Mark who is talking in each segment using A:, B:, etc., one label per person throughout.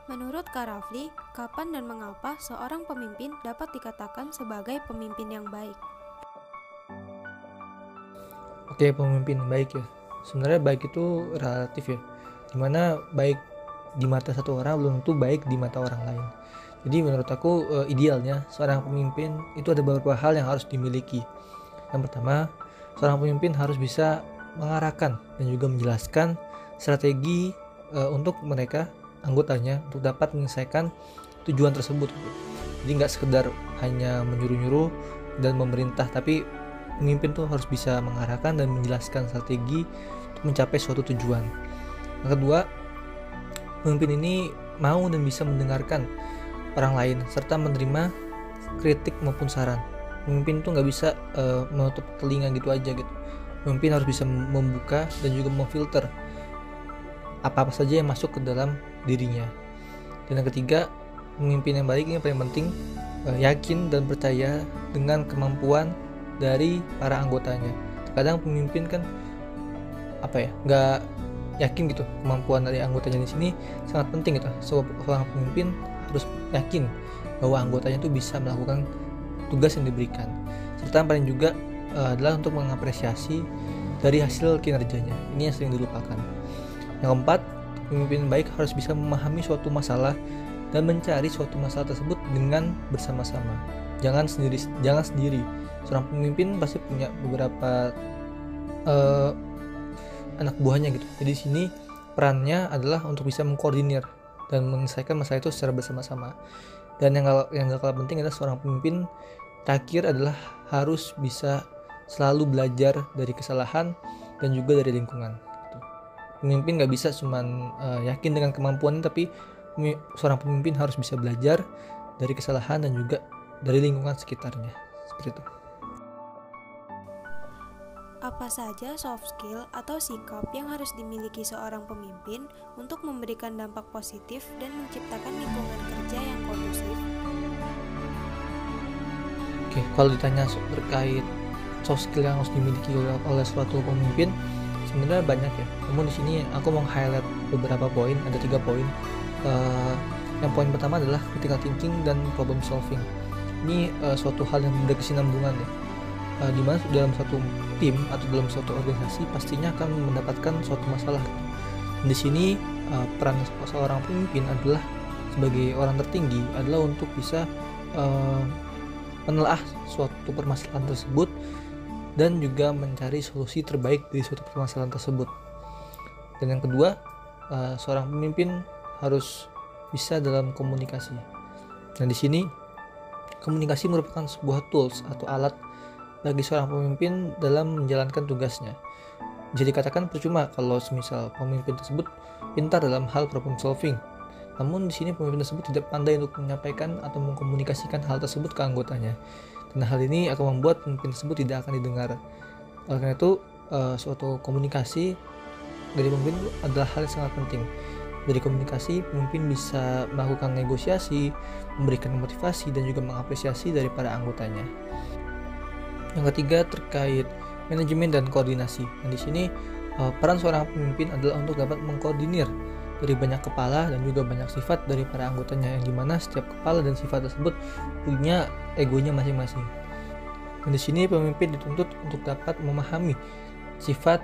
A: Menurut Kak Rafli, kapan dan mengapa seorang pemimpin dapat dikatakan sebagai pemimpin yang baik?
B: Oke, pemimpin baik ya. Sebenarnya baik itu relatif ya. Dimana baik di mata satu orang belum tentu baik di mata orang lain. Jadi menurut aku idealnya seorang pemimpin itu ada beberapa hal yang harus dimiliki. Yang pertama, seorang pemimpin harus bisa mengarahkan dan juga menjelaskan strategi untuk mereka anggotanya untuk dapat menyelesaikan tujuan tersebut. Jadi nggak sekedar hanya menyuruh-nyuruh dan memerintah, tapi pemimpin tuh harus bisa mengarahkan dan menjelaskan strategi untuk mencapai suatu tujuan. Yang kedua, pemimpin ini mau dan bisa mendengarkan orang lain serta menerima kritik maupun saran. Pemimpin tuh nggak bisa menutup telinga gitu aja gitu. Pemimpin harus bisa membuka dan juga memfilter apa-apa saja yang masuk ke dalam dirinya. Dan yang ketiga, pemimpin yang baik ini paling penting yakin dan percaya dengan kemampuan dari para anggotanya. Terkadang pemimpin kan nggak yakin gitu kemampuan dari anggotanya. Di sini sangat penting gitu. Seorang pemimpin harus yakin bahwa anggotanya itu bisa melakukan tugas yang diberikan. Serta yang paling juga adalah untuk mengapresiasi dari hasil kinerjanya. Ini yang sering dilupakan. Yang keempat, pemimpin baik harus bisa memahami suatu masalah dan mencari suatu masalah tersebut dengan bersama-sama. Jangan sendiri. Seorang pemimpin pasti punya beberapa anak buahnya gitu. Jadi di sini perannya adalah untuk bisa mengkoordinir dan menyelesaikan masalah itu secara bersama-sama. Dan yang gak kalah penting adalah seorang pemimpin terakhir adalah harus bisa selalu belajar dari kesalahan dan juga dari lingkungan. Pemimpin gak bisa cuman yakin dengan kemampuannya, tapi seorang pemimpin harus bisa belajar dari kesalahan dan juga dari lingkungan sekitarnya. Seperti itu.
A: Apa saja soft skill atau sikap yang harus dimiliki seorang pemimpin untuk memberikan dampak positif dan menciptakan lingkungan kerja yang kondusif?
B: Oke, kalau ditanya terkait soft skill yang harus dimiliki oleh suatu pemimpin, sebenarnya banyak ya. Namun di sini aku mau highlight beberapa poin, ada 3 poin. Yang poin pertama adalah critical thinking dan problem solving. Ini suatu hal yang berkesinambungan ya. Di mana dalam satu tim atau dalam suatu organisasi pastinya akan mendapatkan suatu masalah. Di sini peran seorang pemimpin adalah sebagai orang tertinggi adalah untuk bisa menelaah suatu permasalahan tersebut dan juga mencari solusi terbaik dari suatu permasalahan tersebut. Dan yang kedua, seorang pemimpin harus bisa dalam komunikasi. Nah, di sini komunikasi merupakan sebuah tools atau alat bagi seorang pemimpin dalam menjalankan tugasnya. Jadi katakan percuma kalau semisal pemimpin tersebut pintar dalam hal problem solving, namun di sini pemimpin tersebut tidak pandai untuk menyampaikan atau mengkomunikasikan hal tersebut ke anggotanya. Dan hal ini akan membuat pemimpin tersebut tidak akan didengar. Oleh karena itu, suatu komunikasi dari pemimpin adalah hal yang sangat penting. Dari komunikasi, pemimpin bisa melakukan negosiasi, memberikan motivasi, dan juga mengapresiasi dari para anggotanya. Yang ketiga terkait manajemen dan koordinasi. Dan di sini peran seorang pemimpin adalah untuk dapat mengkoordinir dari banyak kepala dan juga banyak sifat dari para anggotanya, yang dimana setiap kepala dan sifat tersebut punya egonya masing-masing. Dan di sini pemimpin dituntut untuk dapat memahami sifat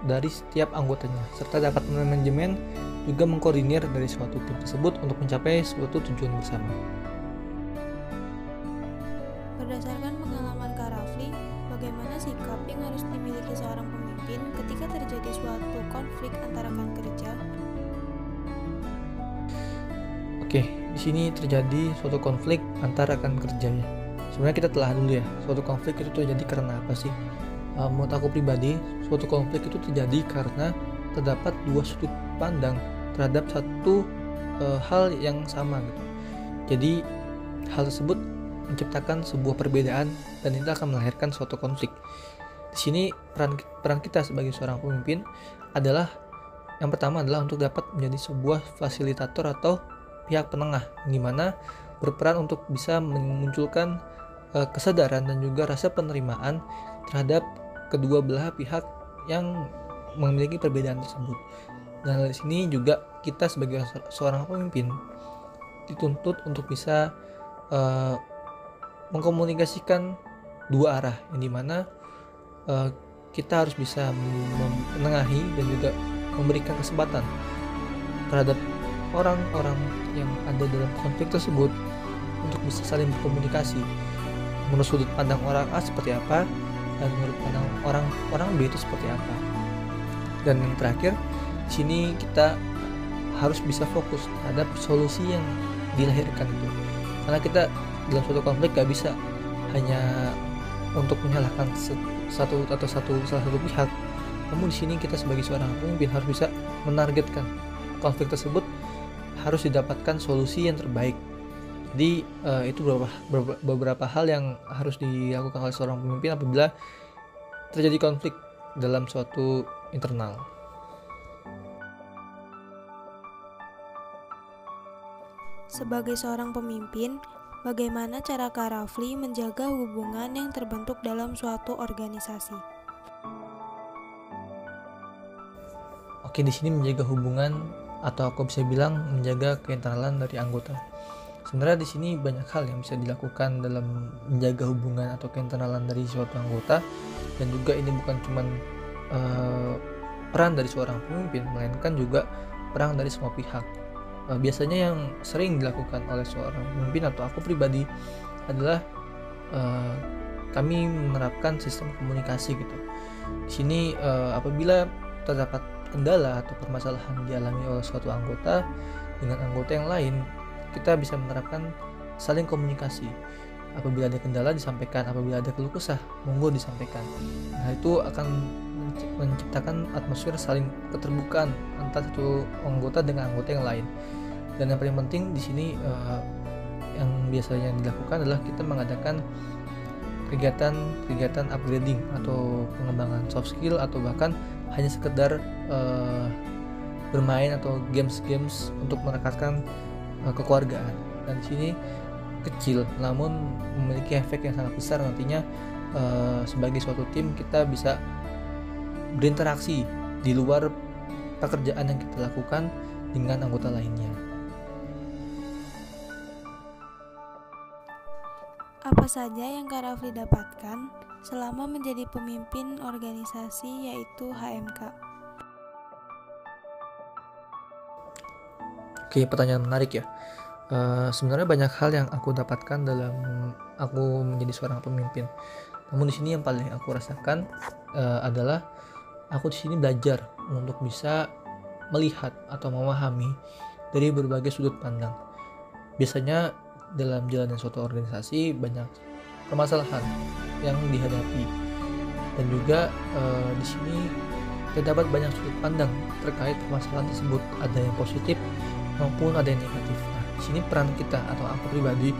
B: dari setiap anggotanya serta dapat manajemen juga mengkoordinir dari suatu tim tersebut untuk mencapai suatu tujuan bersama.
A: Berdasarkan pengalaman Kak Rafli, bagaimana sikap yang harus dimiliki seorang pemimpin ketika terjadi suatu konflik antara rekan kerja?
B: Oke, di sini terjadi suatu konflik antara rekan kerjanya. Sebenarnya kita telah dulu ya, suatu konflik itu terjadi karena apa sih? Menurut aku pribadi, suatu konflik itu terjadi karena terdapat dua sudut pandang terhadap satu hal yang sama gitu. Jadi hal tersebut menciptakan sebuah perbedaan dan itu akan melahirkan suatu konflik. Di sini peran kita sebagai seorang pemimpin adalah yang pertama adalah untuk dapat menjadi sebuah fasilitator atau pihak penengah, di mana berperan untuk bisa memunculkan kesadaran dan juga rasa penerimaan terhadap kedua belah pihak yang memiliki perbedaan tersebut. Dan di sini juga kita sebagai seorang pemimpin dituntut untuk bisa mengkomunikasikan dua arah, yang dimana kita harus bisa menengahi dan juga memberikan kesempatan terhadap orang-orang yang ada dalam konflik tersebut untuk bisa saling berkomunikasi. Menurut sudut pandang orang A seperti apa, dan menurut pandang orang B itu seperti apa. Dan yang terakhir, di sini kita harus bisa fokus terhadap solusi yang dilahirkan itu. Karena kita dalam suatu konflik gak bisa hanya untuk menyalahkan salah satu pihak. Namun di sini kita sebagai seorang pemimpin harus bisa menargetkan konflik tersebut harus didapatkan solusi yang terbaik. Jadi itu beberapa hal yang harus dilakukan oleh seorang pemimpin apabila terjadi konflik dalam suatu internal.
A: Sebagai seorang pemimpin, bagaimana cara Kak Rafli menjaga hubungan yang terbentuk dalam suatu organisasi?
B: Oke, di sini menjaga hubungan, atau aku bisa bilang menjaga keinternalan dari anggota. Sebenarnya di sini banyak hal yang bisa dilakukan dalam menjaga hubungan atau keinternalan dari suatu anggota, dan juga ini bukan cuma peran dari seorang pemimpin, melainkan juga peran dari semua pihak. Biasanya yang sering dilakukan oleh seorang pemimpin atau aku pribadi adalah kami menerapkan sistem komunikasi gitu. Di sini apabila terdapat kendala atau permasalahan dialami oleh suatu anggota dengan anggota yang lain, kita bisa menerapkan saling komunikasi. Apabila ada kendala disampaikan, apabila ada keluh kesah monggo disampaikan. Nah, itu akan menciptakan atmosfer saling keterbukaan antara satu anggota dengan anggota yang lain. Dan yang paling penting di sini yang biasanya dilakukan adalah kita mengadakan kegiatan upgrading atau pengembangan soft skill, atau bahkan hanya sekedar bermain atau games untuk merekatkan kekeluargaan. Dan di sini kecil namun memiliki efek yang sangat besar nantinya. Sebagai suatu tim kita bisa berinteraksi di luar pekerjaan yang kita lakukan dengan anggota lainnya.
A: Apa saja yang Kak Rafli dapatkan selama menjadi pemimpin organisasi yaitu HMK?
B: Oke, pertanyaan menarik ya. Sebenarnya banyak hal yang aku dapatkan dalam aku menjadi seorang pemimpin. Namun di sini yang paling aku rasakan adalah aku di sini belajar untuk bisa melihat atau memahami dari berbagai sudut pandang. Biasanya dalam jalannya suatu organisasi banyak permasalahan yang dihadapi, dan juga di sini terdapat banyak sudut pandang terkait permasalahan tersebut. Ada yang positif maupun ada yang negatif. Nah, di sini peran kita atau aku pribadi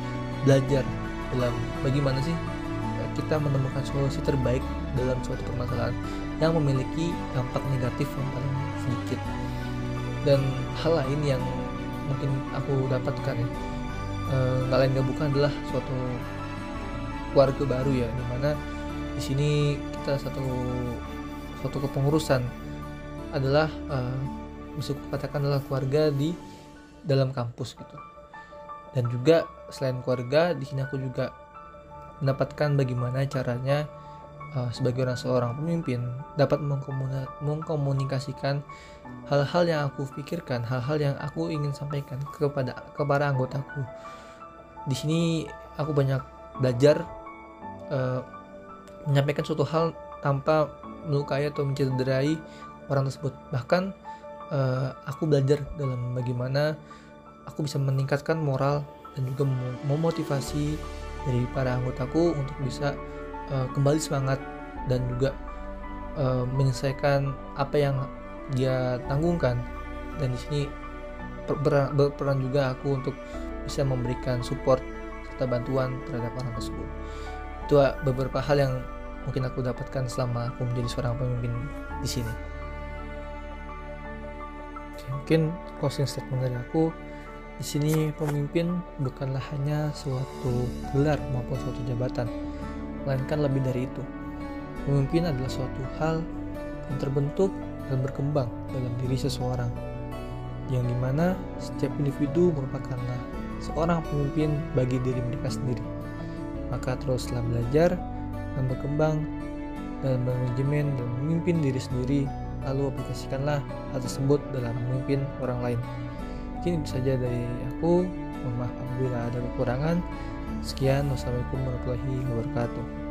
B: belajar dalam bagaimana sih kita menemukan solusi terbaik dalam suatu permasalahan yang memiliki dampak negatif yang paling sedikit. Dan hal lain yang mungkin aku dapatkan ya, nggak lain nggak bukan adalah suatu keluarga baru ya, dimana di sini kita suatu kepengurusan adalah bisa katakan adalah keluarga di dalam kampus gitu. Dan juga selain keluarga, di sini aku juga mendapatkan bagaimana caranya sebagai seorang pemimpin dapat mengkomunikasikan hal-hal yang aku pikirkan, hal-hal yang aku ingin sampaikan kepada anggotaku. Di sini aku banyak belajar menyampaikan suatu hal tanpa melukai atau mencederai orang tersebut. Bahkan aku belajar dalam bagaimana aku bisa meningkatkan moral dan juga memotivasi dari para anggotaku untuk bisa kembali semangat dan juga menyelesaikan apa yang dia tanggungkan. Dan di sini berperan juga aku untuk bisa memberikan support serta bantuan terhadap orang tersebut. Itu beberapa hal yang mungkin aku dapatkan selama aku menjadi seorang pemimpin di sini. Mungkin closing statement dari aku di sini, pemimpin bukanlah hanya suatu gelar maupun suatu jabatan, melainkan lebih dari itu. Pemimpin adalah suatu hal yang terbentuk dan berkembang dalam diri seseorang. yang dimana setiap individu merupakanlah seorang pemimpin bagi diri mereka sendiri. Maka teruslah belajar dan berkembang dalam manajemen dan memimpin diri sendiri, lalu aplikasikanlah hal tersebut dalam memimpin orang lain. Mungkin itu saja dari aku. Mohon maaf apabila ada kekurangan. Sekian, wassalamualaikum warahmatullahi wabarakatuh.